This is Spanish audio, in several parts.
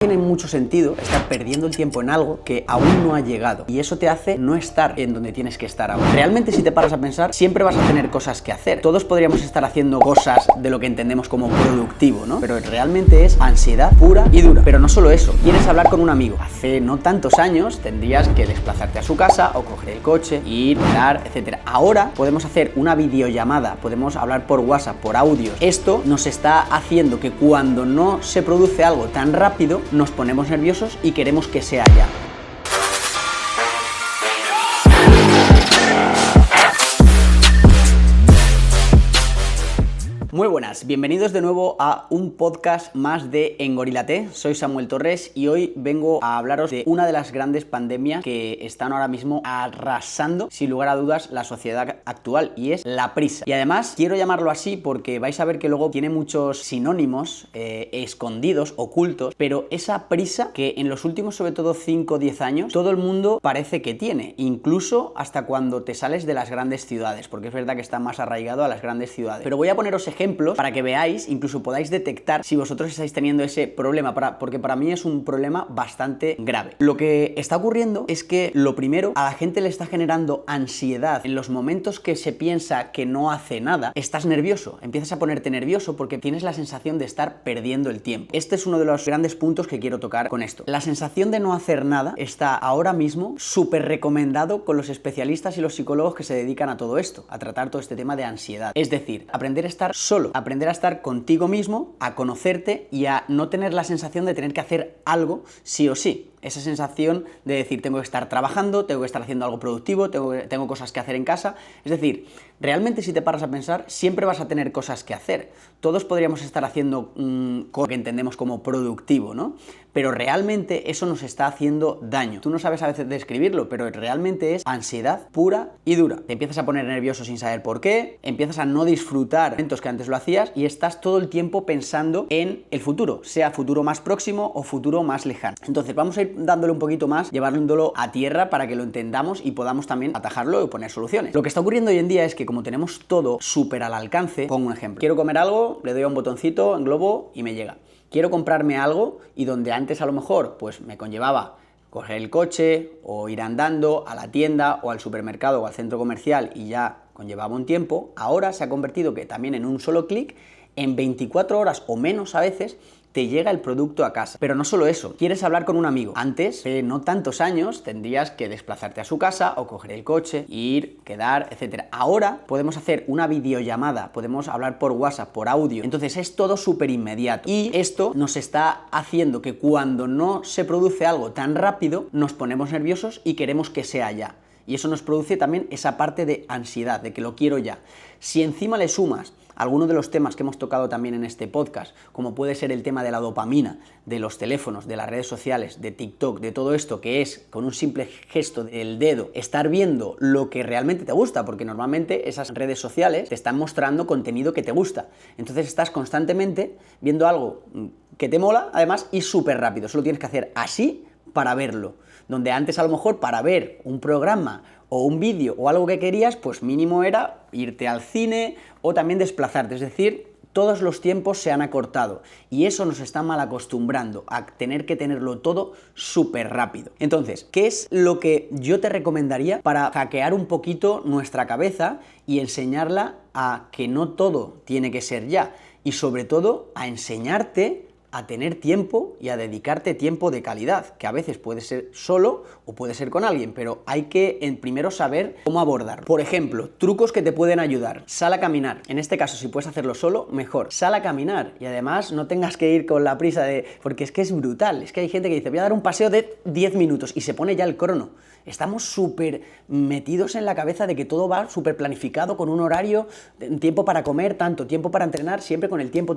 Tiene mucho sentido estar perdiendo el tiempo en algo que aún no ha llegado y eso te hace no estar en donde tienes que estar ahora. Realmente, si te paras a pensar, siempre vas a tener cosas que hacer. Todos podríamos estar haciendo cosas de lo que entendemos como productivo, ¿no? Pero realmente es ansiedad pura y dura. Pero no solo eso, quieres hablar con un amigo. Hace no tantos años tendrías que desplazarte a su casa o coger el coche, ir, quedar, etcétera. Ahora podemos hacer una videollamada, podemos hablar por WhatsApp, por audios. Esto nos está haciendo que cuando no se produce algo tan rápido, nos ponemos nerviosos y queremos que sea ya. Muy buenas, bienvenidos de nuevo a un podcast más de Engorilate. Soy Samuel Torres y hoy vengo a hablaros de una de las grandes pandemias que están ahora mismo arrasando, sin lugar a dudas, la sociedad actual, y es la prisa. Y además quiero llamarlo así porque vais a ver que luego tiene muchos sinónimos escondidos, ocultos, pero esa prisa que en los últimos, sobre todo 5 o 10 años, todo el mundo parece que tiene, incluso hasta cuando te sales de las grandes ciudades, porque es verdad que está más arraigado a las grandes ciudades. Pero voy a poneros ejemplos para que veáis, incluso podáis detectar si vosotros estáis teniendo ese problema, porque para mí es un problema bastante grave. Lo que está ocurriendo es que, lo primero, a la gente le está generando ansiedad en los momentos que se piensa que no hace nada. Estás nervioso, empiezas a ponerte nervioso porque tienes la sensación de estar perdiendo el tiempo. Este es uno de los grandes puntos que quiero tocar con esto. La sensación de no hacer nada está ahora mismo súper recomendado con los especialistas y los psicólogos que se dedican a todo esto, a tratar todo este tema de ansiedad. Es decir, aprender a estar solo, aprender a estar contigo mismo, a conocerte y a no tener la sensación de tener que hacer algo sí o sí. Esa sensación de decir, tengo que estar trabajando, tengo que estar haciendo algo productivo, tengo cosas que hacer en casa. Es decir, realmente, si te paras a pensar, siempre vas a tener cosas que hacer. Todos podríamos estar haciendo lo que entendemos como productivo, ¿no? Pero realmente eso nos está haciendo daño. Tú no sabes a veces describirlo, pero realmente es ansiedad pura y dura. Te empiezas a poner nervioso sin saber por qué, empiezas a no disfrutar momentos que antes lo hacías y estás todo el tiempo pensando en el futuro, sea futuro más próximo o futuro más lejano. Entonces vamos a ir dándole un poquito más, llevándolo a tierra para que lo entendamos y podamos también atajarlo y poner soluciones. Lo que está ocurriendo hoy en día es que, como tenemos todo súper al alcance, pongo un ejemplo. Quiero comer algo, le doy a un botoncito en Globo y me llega. Quiero comprarme algo y donde antes a lo mejor pues me conllevaba coger el coche o ir andando a la tienda o al supermercado o al centro comercial y ya conllevaba un tiempo, ahora se ha convertido que también en un solo clic, en 24 horas o menos a veces, te llega el producto a casa. Pero no solo eso, quieres hablar con un amigo. Antes, no tantos años, tendrías que desplazarte a su casa o coger el coche, ir, quedar, etcétera. Ahora podemos hacer una videollamada, podemos hablar por WhatsApp, por audio. Entonces es todo súper inmediato. Y esto nos está haciendo que cuando no se produce algo tan rápido, nos ponemos nerviosos y queremos que sea ya. Y eso nos produce también esa parte de ansiedad, de que lo quiero ya. Si encima le sumas algunos de los temas que hemos tocado también en este podcast, como puede ser el tema de la dopamina, de los teléfonos, de las redes sociales, de TikTok, de todo esto, que es con un simple gesto del dedo estar viendo lo que realmente te gusta, porque normalmente esas redes sociales te están mostrando contenido que te gusta. Entonces estás constantemente viendo algo que te mola, además, y súper rápido. Solo tienes que hacer así para verlo. Donde antes a lo mejor para ver un programa o un vídeo o algo que querías, pues mínimo era irte al cine o también desplazarte. Es decir, todos los tiempos se han acortado y eso nos está mal acostumbrando a tener que tenerlo todo súper rápido. Entonces, ¿qué es lo que yo te recomendaría para hackear un poquito nuestra cabeza y enseñarla a que no todo tiene que ser ya? Y sobre todo a enseñarte a tener tiempo y a dedicarte tiempo de calidad, que a veces puede ser solo o puede ser con alguien, pero hay que primero saber cómo abordar. Por ejemplo, trucos que te pueden ayudar. Sal a caminar. En este caso, si puedes hacerlo solo, mejor. Sal a caminar y además no tengas que ir con la prisa porque es que es brutal. Es que hay gente que dice, voy a dar un paseo de 10 minutos y se pone ya el crono. Estamos súper metidos en la cabeza de que todo va súper planificado con un horario, tiempo para comer, tanto tiempo para entrenar, siempre con el tiempo.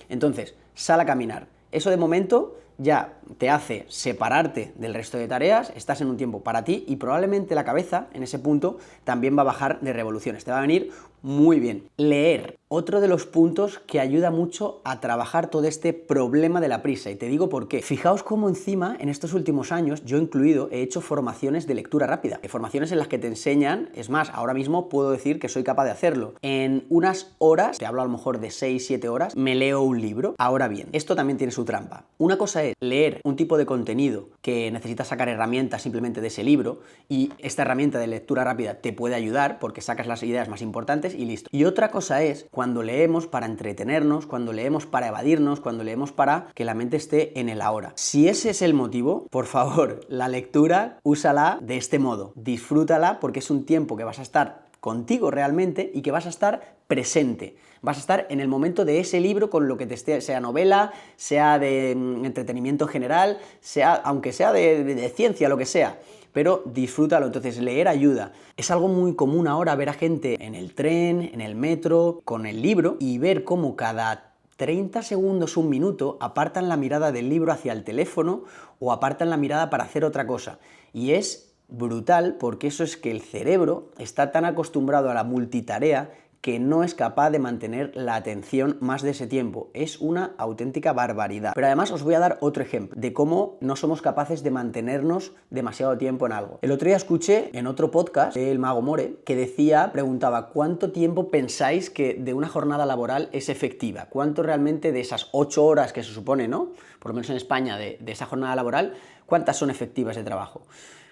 Entonces, sal a caminar. Eso de momento ya te hace separarte del resto de tareas, estás en un tiempo para ti y probablemente la cabeza en ese punto también va a bajar de revoluciones, te va a venir muy bien. Leer, otro de los puntos que ayuda mucho a trabajar todo este problema de la prisa, y te digo por qué. Fijaos cómo encima en estos últimos años, yo incluido, he hecho formaciones de lectura rápida, formaciones en las que te enseñan, es más, ahora mismo puedo decir que soy capaz de hacerlo. En unas horas, te hablo a lo mejor de 6-7 horas, me leo un libro. Ahora bien, esto también tiene su trampa. Una cosa es leer un tipo de contenido que necesitas sacar herramientas simplemente de ese libro y esta herramienta de lectura rápida te puede ayudar porque sacas las ideas más importantes y listo. Y otra cosa es cuando leemos para entretenernos, cuando leemos para evadirnos, cuando leemos para que la mente esté en el ahora. Si ese es el motivo, por favor, la lectura úsala de este modo. Disfrútala porque es un tiempo que vas a estar contigo realmente y que vas a estar presente. Vas a estar en el momento de ese libro con lo que te esté, sea novela, sea de entretenimiento general, aunque sea de ciencia, lo que sea, pero disfrútalo. Entonces, leer ayuda. Es algo muy común ahora ver a gente en el tren, en el metro, con el libro y ver cómo cada 30 segundos, un minuto, apartan la mirada del libro hacia el teléfono o apartan la mirada para hacer otra cosa. Y es brutal porque eso es que el cerebro está tan acostumbrado a la multitarea que no es capaz de mantener la atención más de ese tiempo. Es una auténtica barbaridad. Pero además os voy a dar otro ejemplo de cómo no somos capaces de mantenernos demasiado tiempo en algo. El otro día escuché en otro podcast del Mago More que preguntaba ¿cuánto tiempo pensáis que de una jornada laboral es efectiva? ¿Cuánto realmente de esas 8 horas que se supone, ¿no? Por lo menos en España, de esa jornada laboral, ¿cuántas son efectivas de trabajo?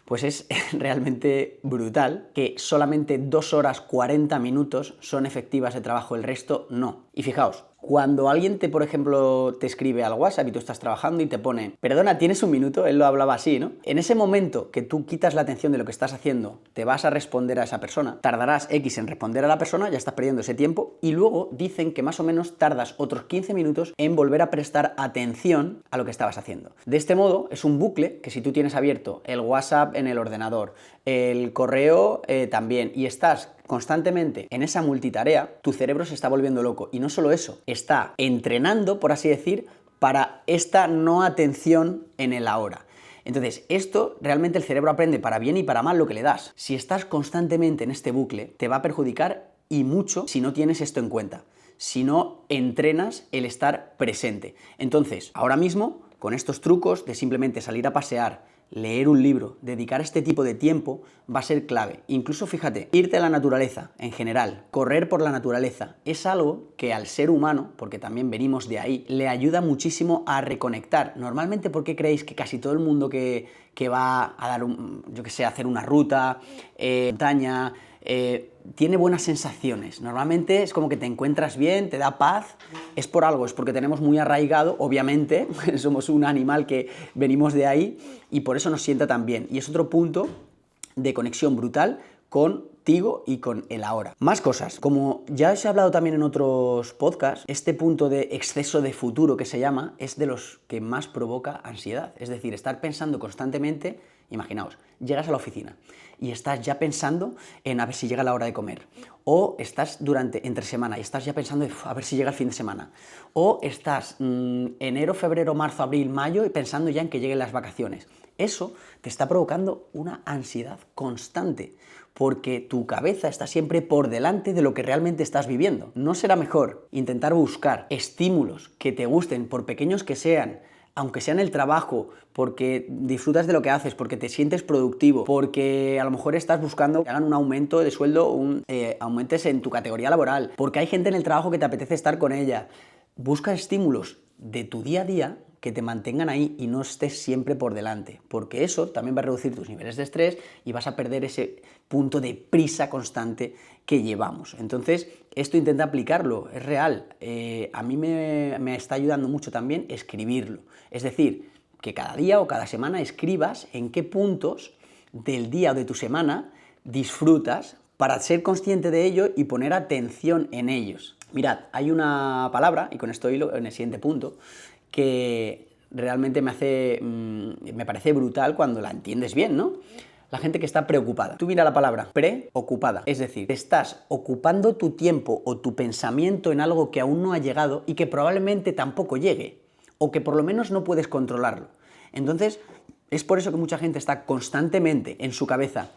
Pues es realmente brutal que solamente 2 horas 40 minutos son efectivas de trabajo, el resto no. Y fijaos, cuando alguien por ejemplo, te escribe al WhatsApp y tú estás trabajando y te pone, perdona, ¿tienes un minuto? Él lo hablaba así, ¿no? En ese momento que tú quitas la atención de lo que estás haciendo, te vas a responder a esa persona, tardarás X en responder a la persona, ya estás perdiendo ese tiempo, y luego dicen que más o menos tardas otros 15 minutos en volver a prestar atención a lo que estabas haciendo. De este modo, es un bucle que si tú tienes abierto el WhatsApp en el ordenador, el correo también, y estás constantemente en esa multitarea, tu cerebro se está volviendo loco. Y no solo eso, está entrenando, por así decir, para esta no atención en el ahora. Entonces, esto realmente el cerebro aprende para bien y para mal lo que le das. Si estás constantemente en este bucle, te va a perjudicar y mucho si no tienes esto en cuenta, si no entrenas el estar presente. Entonces, ahora mismo, con estos trucos de simplemente salir a pasear, leer un libro, dedicar este tipo de tiempo va a ser clave. Incluso fíjate, irte a la naturaleza en general, correr por la naturaleza, es algo que al ser humano, porque también venimos de ahí, le ayuda muchísimo a reconectar. Normalmente, ¿por qué creéis que casi todo el mundo que va a dar, a hacer una ruta, montaña, tiene buenas sensaciones? Normalmente es como que te encuentras bien, te da paz, es por algo, es porque tenemos muy arraigado, obviamente, somos un animal que venimos de ahí y por eso nos sienta tan bien. Y es otro punto de conexión brutal contigo y con el ahora. Más cosas, como ya os he hablado también en otros podcasts, este punto de exceso de futuro que se llama es de los que más provoca ansiedad, es decir, estar pensando constantemente. Imaginaos, llegas a la oficina y estás ya pensando en a ver si llega la hora de comer, o estás entre semana y estás ya pensando a ver si llega el fin de semana, o estás enero, febrero, marzo, abril, mayo y pensando ya en que lleguen las vacaciones. Eso te está provocando una ansiedad constante, porque tu cabeza está siempre por delante de lo que realmente estás viviendo. ¿No será mejor intentar buscar estímulos que te gusten, por pequeños que sean, aunque sea en el trabajo, porque disfrutas de lo que haces, porque te sientes productivo, porque a lo mejor estás buscando que hagan un aumento de sueldo, aumentes en tu categoría laboral, porque hay gente en el trabajo que te apetece estar con ella? Busca estímulos de tu día a día que te mantengan ahí y no estés siempre por delante, porque eso también va a reducir tus niveles de estrés y vas a perder ese punto de prisa constante que llevamos. Entonces, esto intenta aplicarlo, es real. A mí me está ayudando mucho también escribirlo. Es decir, que cada día o cada semana escribas en qué puntos del día o de tu semana disfrutas para ser consciente de ello y poner atención en ellos. Mirad, hay una palabra, y con esto hilo en el siguiente punto, que realmente me parece brutal cuando la entiendes bien, ¿no? La gente que está preocupada. Tú mira la palabra preocupada, es decir, estás ocupando tu tiempo o tu pensamiento en algo que aún no ha llegado y que probablemente tampoco llegue, o que por lo menos no puedes controlarlo. Entonces, es por eso que mucha gente está constantemente en su cabeza: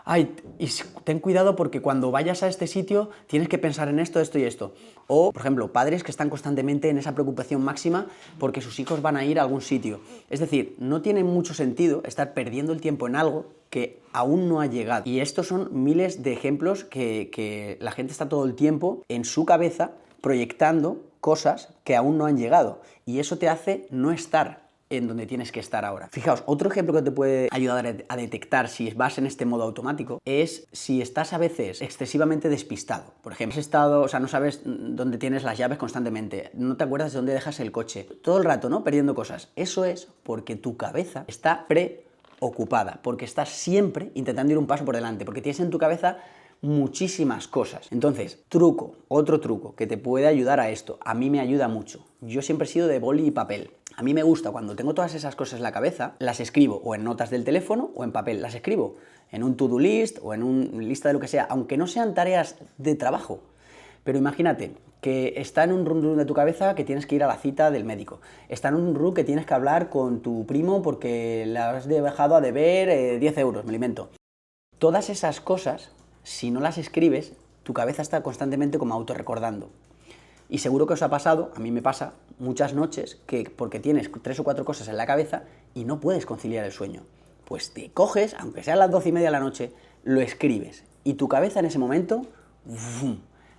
ay, y ten cuidado porque cuando vayas a este sitio tienes que pensar en esto, esto y esto. O, por ejemplo, padres que están constantemente en esa preocupación máxima porque sus hijos van a ir a algún sitio. Es decir, no tiene mucho sentido estar perdiendo el tiempo en algo que aún no ha llegado. Y estos son miles de ejemplos que la gente está todo el tiempo en su cabeza proyectando cosas que aún no han llegado. Y eso te hace no estar en donde tienes que estar ahora. Fijaos, otro ejemplo que te puede ayudar a detectar si vas en este modo automático es si estás a veces excesivamente despistado. Por ejemplo, no sabes dónde tienes las llaves constantemente, no te acuerdas de dónde dejas el coche, todo el rato, ¿no? Perdiendo cosas. Eso es porque tu cabeza está preocupada, porque estás siempre intentando ir un paso por delante, porque tienes en tu cabeza muchísimas cosas. Entonces, otro truco que te puede ayudar a esto, a mí me ayuda mucho. Yo siempre he sido de boli y papel. A mí me gusta cuando tengo todas esas cosas en la cabeza, las escribo o en notas del teléfono o en papel. Las escribo en un to-do list o en una lista de lo que sea, aunque no sean tareas de trabajo. Pero imagínate que está en un run de tu cabeza que tienes que ir a la cita del médico. Está en un run que tienes que hablar con tu primo porque le has dejado a deber 10 euros, me lo invento. Todas esas cosas, si no las escribes, tu cabeza está constantemente como autorrecordando. Y seguro que os ha pasado, a mí me pasa, muchas noches que porque tienes 3 o 4 cosas en la cabeza y no puedes conciliar el sueño. Pues te coges, aunque sean las 12:30 de la noche, lo escribes. Y tu cabeza en ese momento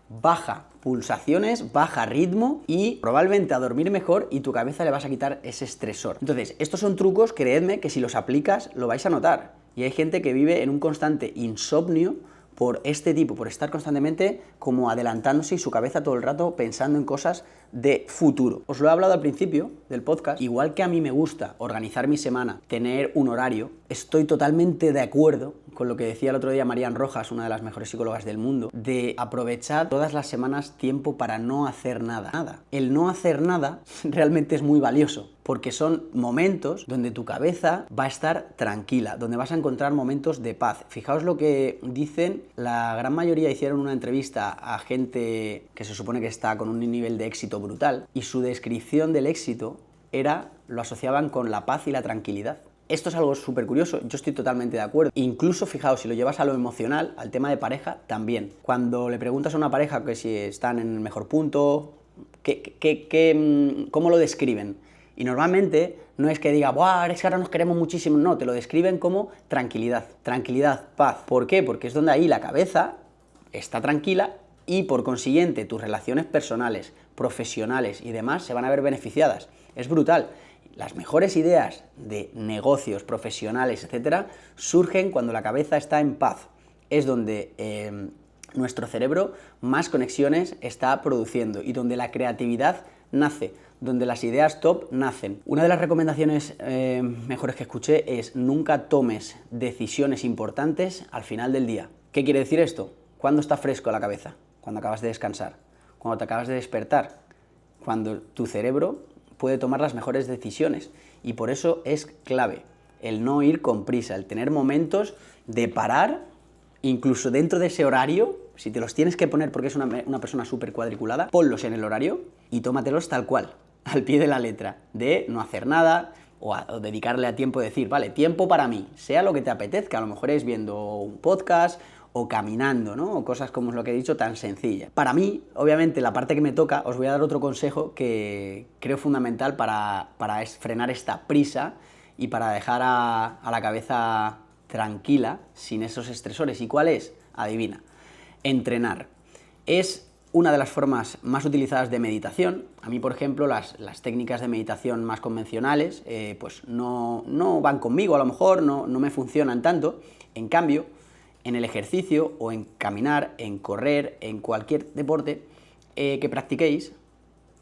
baja pulsaciones, baja ritmo y probablemente a dormir mejor y tu cabeza le vas a quitar ese estresor. Entonces, estos son trucos, creedme, que si los aplicas lo vais a notar. Y hay gente que vive en un constante insomnio por estar constantemente como adelantándose y su cabeza todo el rato pensando en cosas de futuro. Os lo he hablado al principio del podcast, igual que a mí me gusta organizar mi semana, tener un horario, estoy totalmente de acuerdo con lo que decía el otro día Marian Rojas, una de las mejores psicólogas del mundo, de aprovechar todas las semanas tiempo para no hacer nada. El no hacer nada realmente es muy valioso, porque son momentos donde tu cabeza va a estar tranquila, donde vas a encontrar momentos de paz. Fijaos lo que dicen, la gran mayoría hicieron una entrevista a gente que se supone que está con un nivel de éxito brutal, y su descripción del éxito lo asociaban con la paz y la tranquilidad. Esto es algo súper curioso, yo estoy totalmente de acuerdo. Incluso, fijaos, si lo llevas a lo emocional, al tema de pareja, también. Cuando le preguntas a una pareja que si están en el mejor punto, ¿cómo lo describen? Y normalmente no es que diga, ¡buah, es que ahora nos queremos muchísimo! No, te lo describen como tranquilidad, paz. ¿Por qué? Porque es donde ahí la cabeza está tranquila y por consiguiente tus relaciones personales, profesionales y demás se van a ver beneficiadas. Es brutal. Las mejores ideas de negocios, profesionales, etcétera, surgen cuando la cabeza está en paz. Es donde nuestro cerebro más conexiones está produciendo y donde la creatividad nace, donde las ideas top nacen. Una de las recomendaciones mejores que escuché es nunca tomes decisiones importantes al final del día. ¿Qué quiere decir esto? ¿Cuándo está fresco la cabeza? Cuando acabas de descansar, cuando te acabas de despertar, cuando tu cerebro puede tomar las mejores decisiones. Y por eso es clave el no ir con prisa, el tener momentos de parar, incluso dentro de ese horario. Si te los tienes que poner porque es una persona súper cuadriculada, ponlos en el horario y tómatelos tal cual, al pie de la letra, de no hacer nada o dedicarle a tiempo, decir, vale, tiempo para mí, sea lo que te apetezca, a lo mejor es viendo un podcast o caminando, ¿no? O cosas como es lo que he dicho, tan sencillas. Para mí, obviamente, la parte que me toca, os voy a dar otro consejo que creo fundamental para frenar esta prisa y para dejar a la cabeza tranquila, sin esos estresores. ¿Y cuál es? Adivina. Entrenar. Es una de las formas más utilizadas de meditación. A mí, por ejemplo, las técnicas de meditación más convencionales pues no van conmigo, a lo mejor no me funcionan tanto. En cambio, en el ejercicio o en caminar, en correr, en cualquier deporte que practiquéis,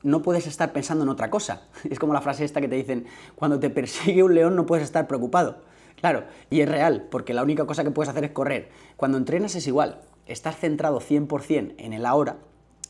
no puedes estar pensando en otra cosa. Es como la frase esta que te dicen, cuando te persigue un león no puedes estar preocupado. Claro, y es real, porque la única cosa que puedes hacer es correr. Cuando entrenas es igual, estás centrado 100% en el ahora,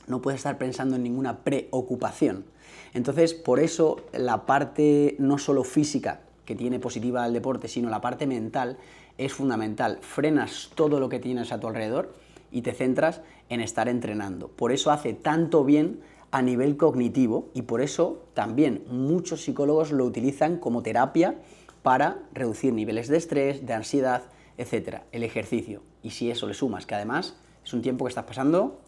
no puedes estar pensando en ninguna preocupación. Entonces, por eso la parte no solo física que tiene positiva el deporte, sino la parte mental es fundamental. Frenas todo lo que tienes a tu alrededor y te centras en estar entrenando. Por eso hace tanto bien a nivel cognitivo y por eso también muchos psicólogos lo utilizan como terapia para reducir niveles de estrés, de ansiedad, etc. El ejercicio. Y si eso le sumas que además es un tiempo que estás pasando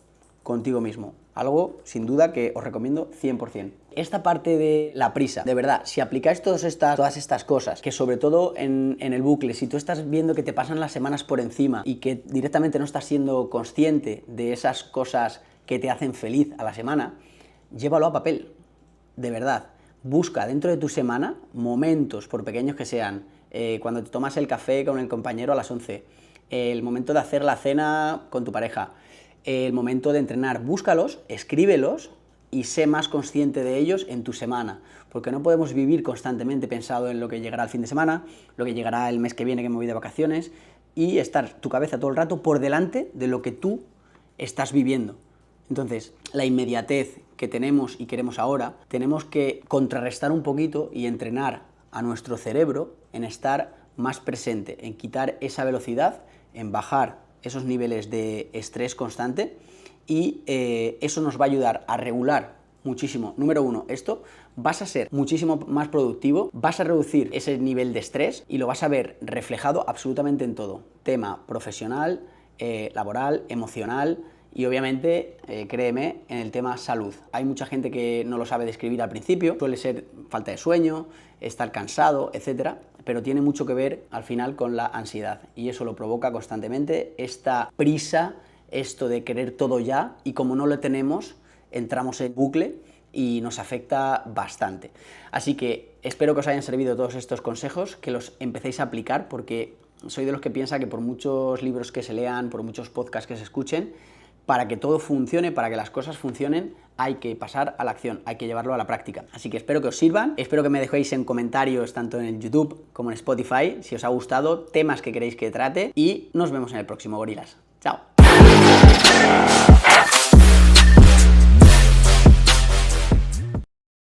contigo mismo. Algo, sin duda, que os recomiendo 100%. Esta parte de la prisa, de verdad, si aplicáis todas estas cosas, que sobre todo en el bucle, si tú estás viendo que te pasan las semanas por encima y que directamente no estás siendo consciente de esas cosas que te hacen feliz a la semana, llévalo a papel, de verdad. busca dentro de tu semana momentos, por pequeños que sean, cuando te tomas el café con el compañero a las 11, el momento de hacer la cena con tu pareja, el momento de entrenar, búscalos, escríbelos y sé más consciente de ellos en tu semana, porque no podemos vivir constantemente pensado en lo que llegará el fin de semana, lo que llegará el mes que viene que me voy de vacaciones, y estar tu cabeza todo el rato por delante de lo que tú estás viviendo. Entonces, la inmediatez que tenemos y queremos ahora, tenemos que contrarrestar un poquito y entrenar a nuestro cerebro en estar más presente, en quitar esa velocidad, en bajar esos niveles de estrés constante, y eso nos va a ayudar a regular muchísimo. Número uno, esto, vas a ser muchísimo más productivo, vas a reducir ese nivel de estrés y lo vas a ver reflejado absolutamente en todo. Tema profesional, laboral, emocional y obviamente, créeme, en el tema salud. Hay mucha gente que no lo sabe describir al principio, suele ser falta de sueño, estar cansado, etcétera, pero tiene mucho que ver al final con la ansiedad y eso lo provoca constantemente, esta prisa, esto de querer todo ya, y como no lo tenemos, entramos en bucle y nos afecta bastante. Así que espero que os hayan servido todos estos consejos, que los empecéis a aplicar, porque soy de los que piensa que por muchos libros que se lean, por muchos podcasts que se escuchen, para que todo funcione, para que las cosas funcionen, hay que pasar a la acción, hay que llevarlo a la práctica. Así que espero que os sirvan, espero que me dejéis en comentarios tanto en el YouTube como en Spotify si os ha gustado, temas que queréis que trate, y nos vemos en el próximo Gorilas. ¡Chao!